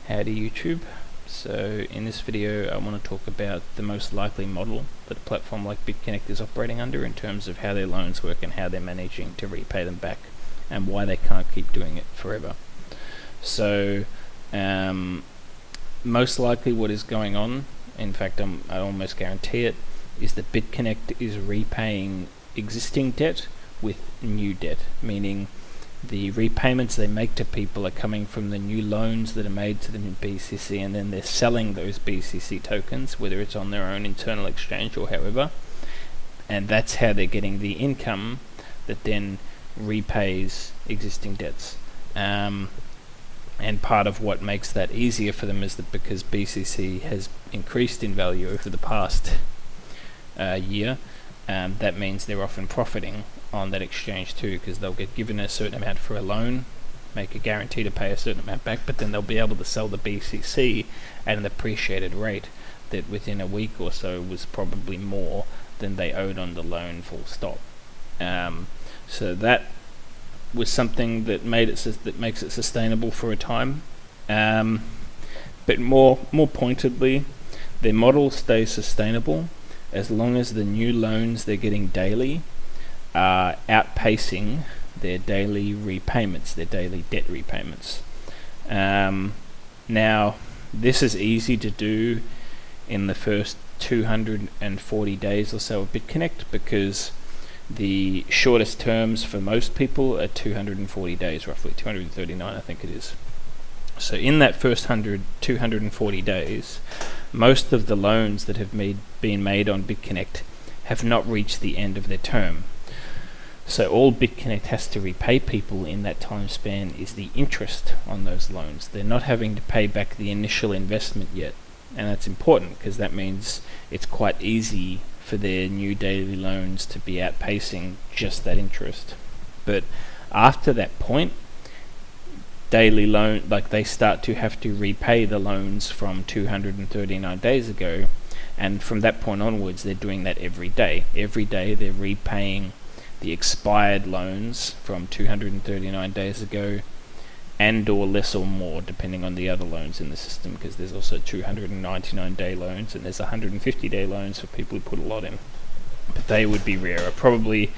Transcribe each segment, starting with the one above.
Howdy YouTube. So in this video I want to talk about the most likely model that a platform like Bitconnect is operating under in terms of how their loans work and how they're managing to repay them back and why they can't keep doing it forever. So most likely what is going on, in fact I almost guarantee it, is that Bitconnect is repaying existing debt with new debt, meaning the repayments they make to people are coming from the new loans that are made to them in BCC, and then they're selling those BCC tokens, whether it's on their own internal exchange or however, and that's how they're getting the income that then repays existing debts. And part of what makes that easier for them is that because BCC has increased in value over the past year, that means they're often profiting on that exchange too, because they'll get given a certain amount for a loan, make a guarantee to pay a certain amount back, but then they'll be able to sell the BCC at an appreciated rate that within a week or so was probably more than they owed on the loan full stop. So that was something that makes it sustainable for a time. But more pointedly, their model stays sustainable as long as the new loans they're getting daily are outpacing their daily repayments, their daily debt repayments. Now, this is easy to do in the first 240 days or so of Bitconnect, because the shortest terms for most people are 240 days, roughly 239 I think it is. So in that first 240 days, most of the loans that have been made on Bitconnect have not reached the end of their term. So all Bitconnect has to repay people in that time span is the interest on those loans. They're not having to pay back the initial investment yet. And that's important because that means it's quite easy for their new daily loans to be outpacing just that interest. But after that point, daily loan, they start to have to repay the loans from 239 days ago. And from that point onwards, they're doing that every day. Every day they're repaying the expired loans from 239 days ago, and or less or more depending on the other loans in the system, because there's also 299 day loans and there's 150 day loans for people who put a lot in, but they would be rarer. Probably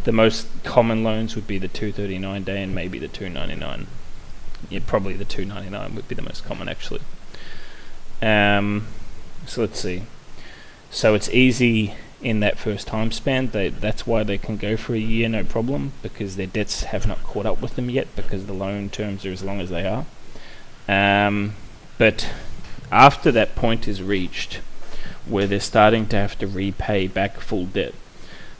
the most common loans would be the 239 day and maybe the 299. Yeah, probably the 299 would be the most common actually. So let's see. So it's easy in that first time span. That's why they can go for a year no problem, because their debts have not caught up with them yet, because the loan terms are as long as they are. But after that point is reached, where they're starting to have to repay back full debt,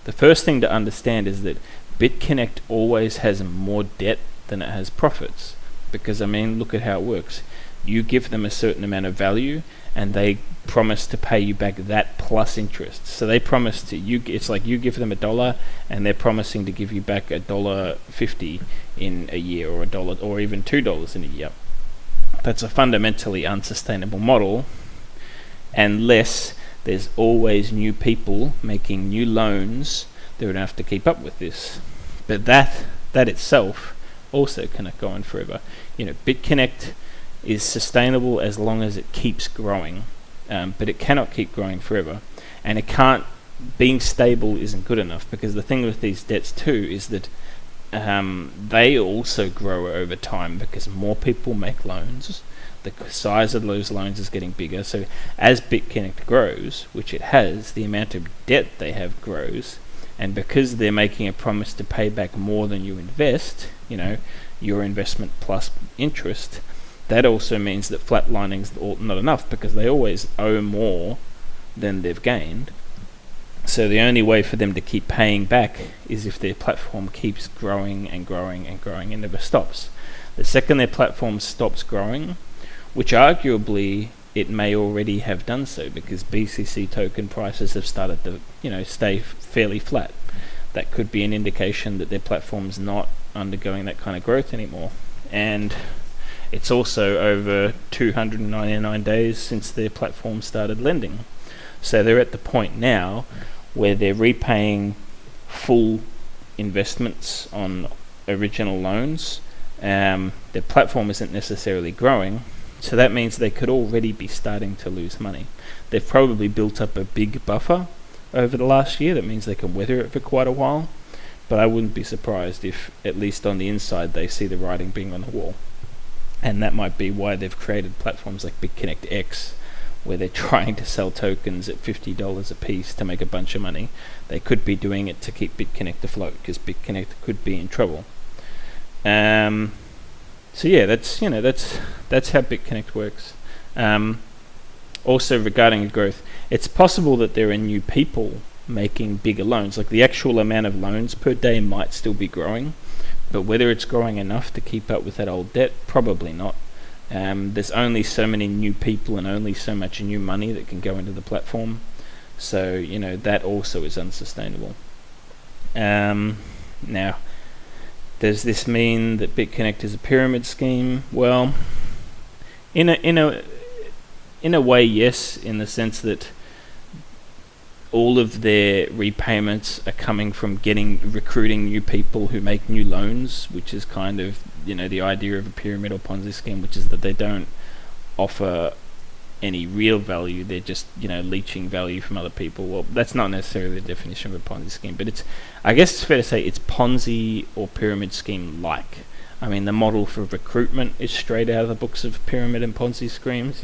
the first thing to understand is that Bitconnect always has more debt than it has profits. Because look at how it works. You give them a certain amount of value and they promise to pay you back that plus interest. So they promise to you, it's like you give them $1 and they're promising to give you back $1.50 in a year, or $1 or even $2 in a year. That's a fundamentally unsustainable model unless there's always new people making new loans that would have to keep up with this. But that itself also cannot go on forever. Bitconnect is sustainable as long as it keeps growing, but it cannot keep growing forever, and being stable isn't good enough, because the thing with these debts too is that they also grow over time because more people make loans. The size of those loans is getting bigger, so as Bitconnect grows, which it has, the amount of debt they have grows, and because they're making a promise to pay back more than you invest, your investment plus interest, that also means that flatlining's not enough, because they always owe more than they've gained. So the only way for them to keep paying back is if their platform keeps growing and growing and growing and never stops. The second their platform stops growing, which arguably it may already have done so, because BCC token prices have started to stay fairly flat, that could be an indication that their platform's not undergoing that kind of growth anymore. And it's also over 299 days since their platform started lending. So they're at the point now where they're repaying full investments on original loans. Their platform isn't necessarily growing, So that means they could already be starting to lose money. They've probably built up a big buffer over the last year. That means they can weather it for quite a while. But I wouldn't be surprised if, at least on the inside, they see the writing being on the wall. And that might be why they've created platforms like Bitconnect X, where they're trying to sell tokens at $50 a piece to make a bunch of money. They could be doing it to keep Bitconnect afloat, because Bitconnect could be in trouble. So yeah, that's how Bitconnect works. Also, regarding growth, it's possible that there are new people making bigger loans. Like, the actual amount of loans per day might still be growing, but whether it's growing enough to keep up with that old debt, probably not. There's only so many new people and only so much new money that can go into the platform. So, that also is unsustainable. Now, does this mean that Bitconnect is a pyramid scheme? Well, in a way, yes, in the sense that all of their repayments are coming from recruiting new people who make new loans, which is kind of, the idea of a pyramid or Ponzi scheme, which is that they don't offer any real value. They're just, leeching value from other people. Well, that's not necessarily the definition of a Ponzi scheme, but I guess it's fair to say it's Ponzi or pyramid scheme like. I mean, the model for recruitment is straight out of the books of pyramid and Ponzi schemes.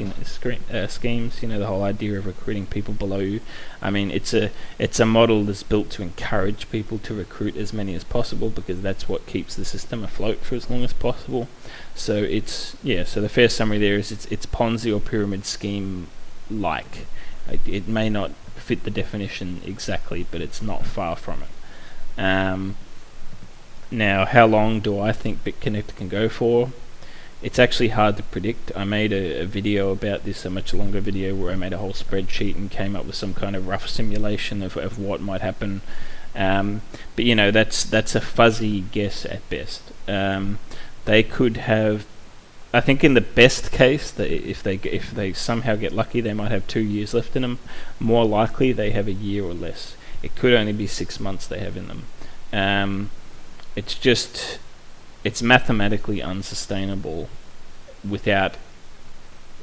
Schemes. The whole idea of recruiting people below you. I mean, it's a model that's built to encourage people to recruit as many as possible, because that's what keeps the system afloat for as long as possible. So So the fair summary there is it's Ponzi or pyramid scheme like. It may not fit the definition exactly, but it's not far from it. Now, how long do I think Bitconnect can go for? It's actually hard to predict. I made a video about this, a much longer video, where I made a whole spreadsheet and came up with some kind of rough simulation of what might happen. But that's a fuzzy guess at best. They could have, I think, in the best case, that if they somehow get lucky, they might have 2 years left in them. More likely, they have a year or less. It could only be 6 months they have in them. It's mathematically unsustainable without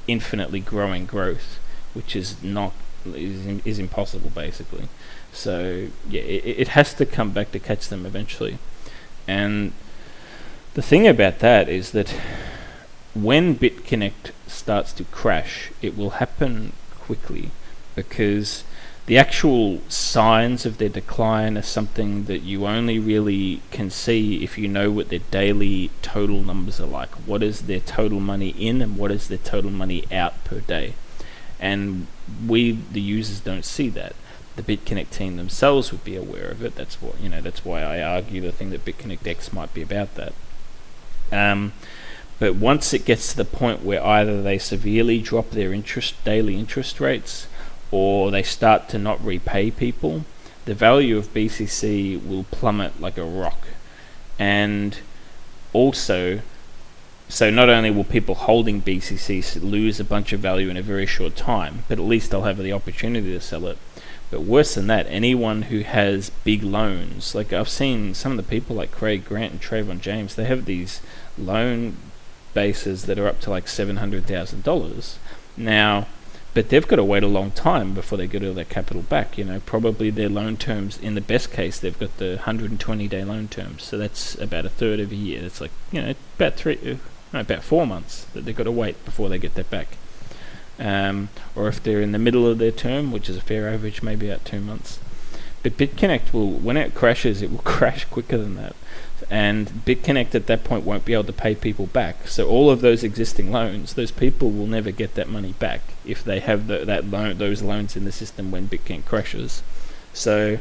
infinitely growing growth, which is impossible, basically. So yeah, it has to come back to catch them eventually. And the thing about that is that when Bitconnect starts to crash, it will happen quickly, because the actual signs of their decline are something that you only really can see if you know what their daily total numbers are like. What is their total money in and what is their total money out per day? And we, the users, don't see that. The Bitconnect team themselves would be aware of it. That's why I argue the thing that Bitconnect X might be about that. But once it gets to the point where either they severely drop their daily interest rates, or they start to not repay people, the value of BCC will plummet like a rock. And also, so not only will people holding BCC lose a bunch of value in a very short time, but at least they'll have the opportunity to sell it. But worse than that, anyone who has big loans, like I've seen some of the people like Craig Grant and Trayvon James, they have these loan bases that are up to like $700,000 now. But they've got to wait a long time before they get all their capital back. Probably their loan terms, in the best case, they've got the 120-day loan terms. So that's about a third of a year. It's like, about 4 months that they've got to wait before they get that back. Or if they're in the middle of their term, which is a fair average, maybe about 2 months. But Bitconnect when it crashes, it will crash quicker than that. And Bitconnect at that point won't be able to pay people back. So all of those existing loans, those people will never get that money back if they have those loans in the system when Bitconnect crashes. So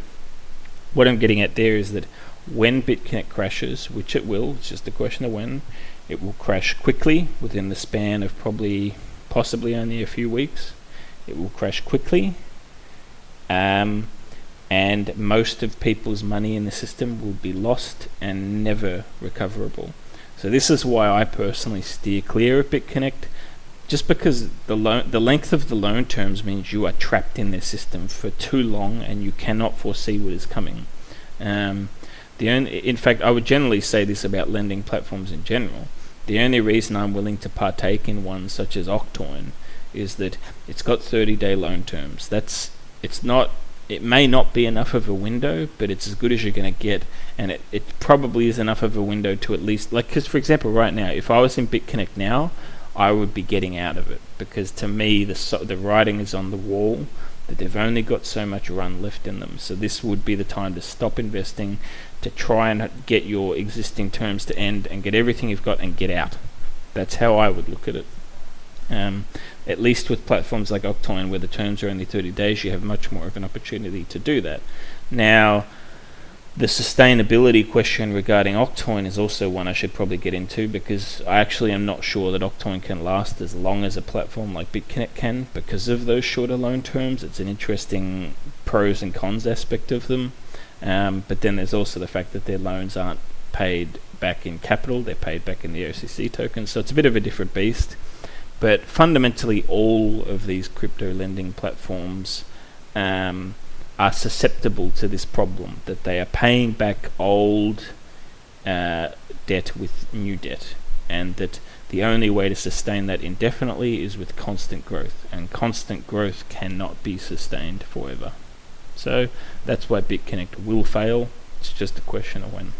what I'm getting at there is that when Bitconnect crashes, which it will, it's just a question of when, it will crash quickly within the span of possibly only a few weeks. It will crash quickly. And most of people's money in the system will be lost and never recoverable. So this is why I personally steer clear of Bitconnect, just because the length of the loan terms means you are trapped in their system for too long and you cannot foresee what is coming. In fact, I would generally say this about lending platforms in general. The only reason I'm willing to partake in one such as Octoin is that it's got 30-day loan terms. It may not be enough of a window, but it's as good as you're going to get, and it probably is enough of a window to at least, because for example right now, if I was in Bitconnect now, I would be getting out of it, because to me the writing is on the wall that they've only got so much run left in them. So this would be the time to stop investing, to try and get your existing terms to end and get everything you've got and get out. That's how I would look at it. At least with platforms like Octoin, where the terms are only 30 days, you have much more of an opportunity to do that. Now, the sustainability question regarding Octoin is also one I should probably get into, because I actually am not sure that Octoin can last as long as a platform like Bitconnect can, because of those shorter loan terms. It's an interesting pros and cons aspect of them. But then there's also the fact that their loans aren't paid back in capital, they're paid back in the OCC tokens, so it's a bit of a different beast. But fundamentally, all of these crypto lending platforms are susceptible to this problem, that they are paying back old debt with new debt, and that the only way to sustain that indefinitely is with constant growth, and constant growth cannot be sustained forever. So that's why Bitconnect will fail. It's just a question of when.